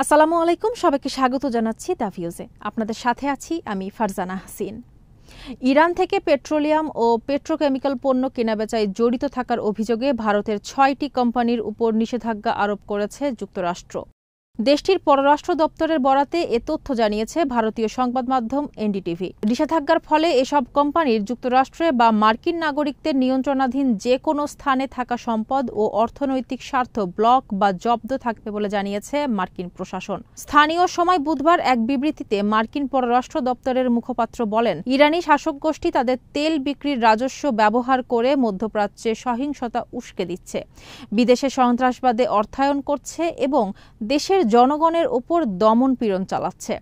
আসসালামু আলাইকুম, সবাইকে স্বাগত জানাচ্ছি দ্য ভিউজে। আপনাদের সাথে আছি আমি ফারজানা হাসিন। ইরান থেকে পেট্রোলিয়াম ও পেট্রোকেমিক্যাল পণ্য কেনাবেচায় জড়িত থাকার অভিযোগে ভারতের ৬টি কোম্পানির উপর নিষেধাজ্ঞা আরোপ করেছে যুক্তরাষ্ট্র। দেশটির পররাষ্ট্র দপ্তরের বরাতে এ তথ্য জানিয়েছে ভারতীয় সংবাদ মাধ্যম এনডিটিভি। নিষেধাজ্ঞার ফলে এসব কোম্পানির যুক্তরাষ্ট্রে বা মার্কিন নাগরিকদের নিয়ন্ত্রণাধীন যে কোনো স্থানে থাকা সম্পদ ও অর্থনৈতিক স্বার্থ ব্লক বা জব্দ থাকবে বলে জানিয়েছে মার্কিন প্রশাসন। স্থানীয় সময় বুধবার এক বিবৃতিতে মার্কিন পররাষ্ট্র দপ্তরের মুখপাত্র বলেন, ইরানি শাসক গোষ্ঠী তাদের তেল বিক্রির রাজস্ব ব্যবহার করে মধ্যপ্রাচ্যে সহিংসতা উস্কে দিচ্ছে, বিদেশে সন্ত্রাসবাদে অর্থায়ন করছে এবং দেশের জনগণের ওপর দমন-পীড়ন চালাচ্ছে।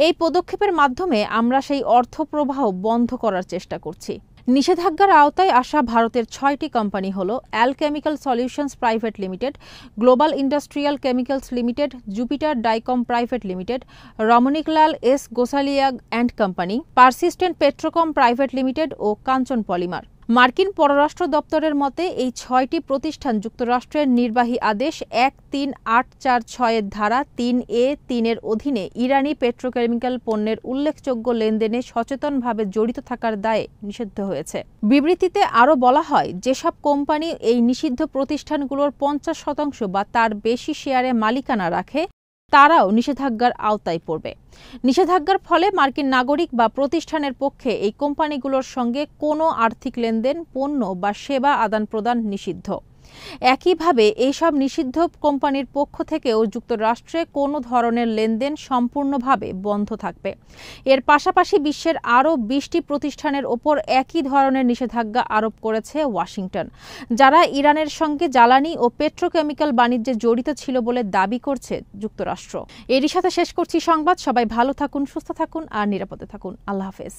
এই পদক্ষেপের মাধ্যমে আমরা সেই অর্থ প্রবাহ বন্ধ করার চেষ্টা করছি। নিষেধাজ্ঞার আওতায় আসা ভারতের ৬টি কোম্পানি হল Alchemical Solutions Private Limited, Global Industrial Chemicals Limited, Jupiter Dyechem Private Limited, Ramaniklal S Gosalia and Company, Persistent Petrochem Private Limited ও কাঞ্চন পলিমার। মার্কিন পররাষ্ট্র দপ্তরের মতে এই ৬টি প্রতিষ্ঠান যুক্তরাষ্ট্রের নির্বাহী আদেশ 13846-এর ধারা 3A-3 অধীনে ইরানি পেট্রোকেমিক্যাল পণ্যের উল্লেখযোগ্য লেনদেনে সচেতনভাবে জড়িত থাকার দায়ে নিষিদ্ধ হয়েছে। বিবৃতিতে আরও বলা হয়, যেসব কোম্পানি এই নিষিদ্ধ প্রতিষ্ঠানগুলোর 50% বা তার বেশি শেয়ারে মালিকানা রাখে তারাও নিষেধাজ্ঞার আওতায় পড়বে। নিষেধাজ্ঞার ফলে মার্কিন নাগরিক বা প্রতিষ্ঠানের পক্ষে এই কোম্পানিগুলোর সঙ্গে কোনো আর্থিক লেনদেন, পণ্য বা সেবা আদান-প্রদান নিষিদ্ধ। একইভাবে এইসব নিষিদ্ধ কোম্পানির পক্ষ থেকেও যুক্তরাষ্ট্রে কোনো ধরনের লেনদেন সম্পূর্ণভাবে বন্ধ থাকবে। এর পাশাপাশি বিশ্বের আরও 20টি প্রতিষ্ঠানের ওপর একই ধরনের নিষেধাজ্ঞা আরোপ করেছে ওয়াশিংটন, যারা ইরানের সঙ্গে জ্বালানি ও পেট্রোকেমিক্যাল বাণিজ্যে জড়িত ছিল বলে দাবি করছে যুক্তরাষ্ট্র। এরই সাথে শেষ করছি সংবাদ। সবাই ভালো থাকুন, সুস্থ থাকুন আর নিরাপদে থাকুন। আল্লাহ হাফেজ।